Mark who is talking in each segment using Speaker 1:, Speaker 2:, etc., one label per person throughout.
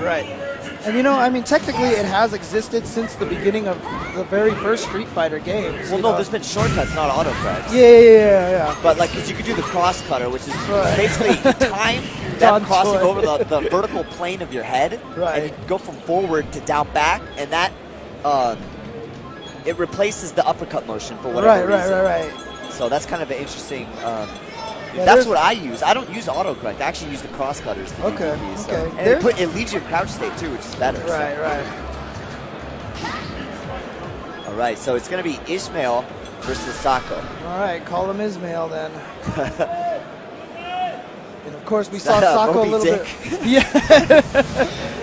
Speaker 1: Right. And you know, I mean, technically it has existed since the beginning of the very first Street Fighter games.
Speaker 2: Well, no, there's been shortcuts, not autocorrects.
Speaker 1: Yeah.
Speaker 2: But like, because you could do the cross cutter, which is basically time that crossing over the vertical plane of your head, and you go from forward to down back, and that it replaces the uppercut motion for whatever reason.
Speaker 1: Right.
Speaker 2: So that's kind of an interesting. That's what I use. I don't use autocorrect. I actually use the cross cutters.
Speaker 1: Okay.
Speaker 2: And it leaves you in crouch state too, which is better.
Speaker 1: Right.
Speaker 2: All right, so it's going to be Ismael versus Sako.
Speaker 1: All right, call him Ismael then. And of course, we saw Sako a little bit. Yeah.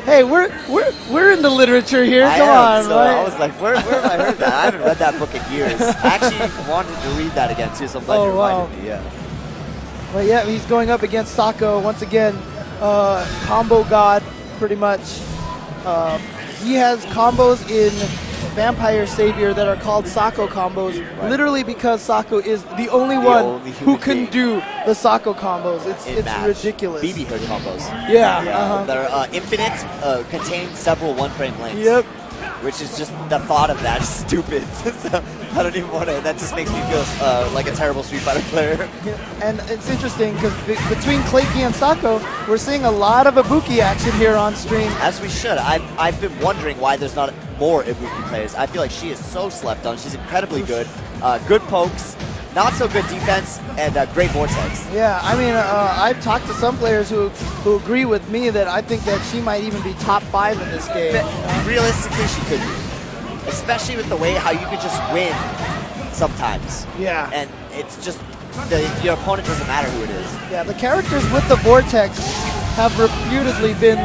Speaker 1: Hey, we're in the literature here. Come on,
Speaker 2: so I was like, where have I heard that? I haven't read that book in years. I actually wanted to read that again too, so I'm glad you reminded me. Yeah.
Speaker 1: Well, yeah, he's going up against Sako once again. Combo god, pretty much. He has combos in Vampire Savior that are called Sako combos, literally because Sako is the only one who can do the Sako combos. It's ridiculous.
Speaker 2: BB hood combos.
Speaker 1: Yeah.
Speaker 2: That are infinite, containing several one-frame lengths.
Speaker 1: Yep.
Speaker 2: Which is just, the thought of that is stupid. So I don't even want to, that just makes me feel like a terrible Street Fighter player.
Speaker 1: And it's interesting because between Claykey and Sako, we're seeing a lot of Ibuki action here on stream.
Speaker 2: As we should. I've been wondering why there's not more Ibuki players. I feel like she is so slept on. She's incredibly good. Good pokes, not so good defense, and great vortex.
Speaker 1: Yeah, I mean, I've talked to some players who agree with me that I think that she might even be top 5 in this game.
Speaker 2: Realistically, she could be. Especially with the way how you could just win sometimes.
Speaker 1: Yeah.
Speaker 2: And it's just, your opponent doesn't matter who it is.
Speaker 1: Yeah, the characters with the vortex have reputedly been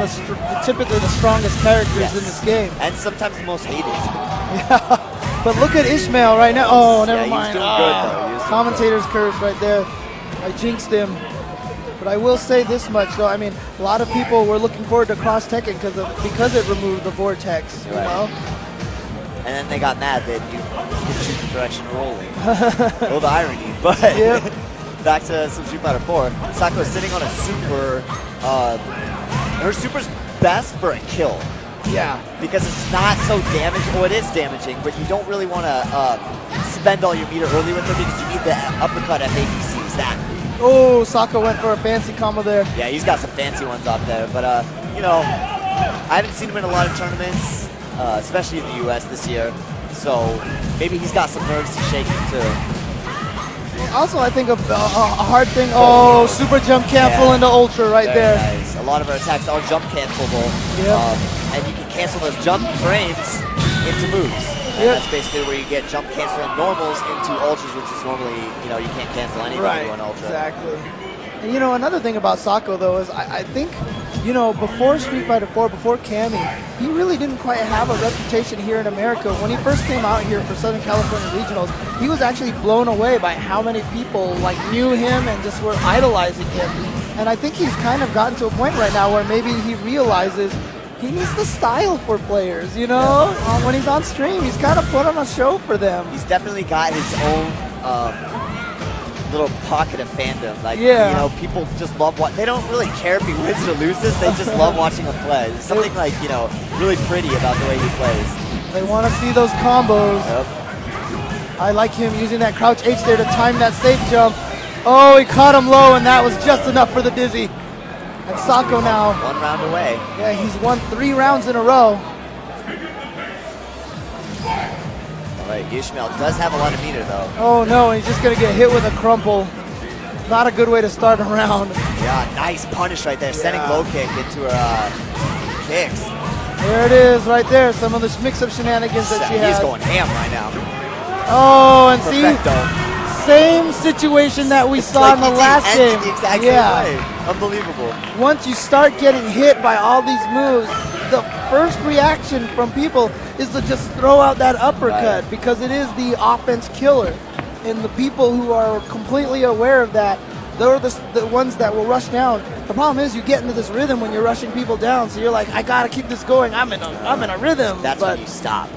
Speaker 1: typically the strongest characters in this game.
Speaker 2: And sometimes the most hated.
Speaker 1: Yeah. But look at Ismael right now. Oh, never mind.
Speaker 2: He's doing good, though.
Speaker 1: Commentator's curse right there. I jinxed him. But I will say this much, though. I mean, a lot of people were looking forward to Cross Tekken because it removed the vortex, you know?
Speaker 2: And then they got mad that you could choose the direction rolling. Oh, the irony. But back to some Street Fighter 4. Sako is sitting on a super. Her super's best for a kill.
Speaker 1: Yeah.
Speaker 2: Because it's not so damaging. Well, it is damaging, but you don't really want to spend all your meter early with her because you need the uppercut FADCs. That.
Speaker 1: Oh, Sako went for a fancy combo there.
Speaker 2: Yeah, he's got some fancy ones out there. But, you know, I haven't seen him in a lot of tournaments, especially in the U.S. this year. So maybe he's got some nerves he's shaking, too.
Speaker 1: Also, I think a hard thing. Oh, super jump cancel into ultra right there.
Speaker 2: Nice. A lot of her attacks are jump cancelable. And you can cancel those jump frames into moves. And that's basically where you get jump canceling normals into ultras, which is normally, you know, you can't cancel anything on ultra.
Speaker 1: Exactly. And you know, another thing about Sako though is I think, you know, before Street Fighter 4, before Cammy, he really didn't quite have a reputation here in America. When he first came out here for Southern California Regionals, he was actually blown away by how many people like knew him and just were idolizing him. And I think he's kind of gotten to a point right now where maybe he realizes he needs the style for players, you know? When he's on stream, he's kind of put on a show for them.
Speaker 2: He's definitely got his own little pocket of fandom. Like, you know, people just love what they don't really care if he wins or loses. They just love watching him play. There's something like, you know, really pretty about the way he plays.
Speaker 1: They want to see those combos. I like him using that crouch H there to time that safe jump. Oh, he caught him low, and that was just enough for the dizzy. And Sako now.
Speaker 2: 1 round away.
Speaker 1: Yeah, he's won 3 rounds in a row.
Speaker 2: All right, Ismael does have a lot of meter, though.
Speaker 1: Oh, no, he's just going to get hit with a crumple. Not a good way to start a round.
Speaker 2: Yeah, nice punish right there. Sending low kick into her kicks.
Speaker 1: There it is right there. Some of the mix-up shenanigans that she has.
Speaker 2: He's going ham right now.
Speaker 1: Oh, and same situation that we saw in the last game.
Speaker 2: The exact same way. Unbelievable.
Speaker 1: Once you start getting hit by all these moves, the first reaction from people is to just throw out that uppercut because it is the offense killer. And the people who are completely aware of that, they're the ones that will rush down. The problem is you get into this rhythm when you're rushing people down, so you're like, I gotta keep this going. I'm in a rhythm.
Speaker 2: That's when you stop.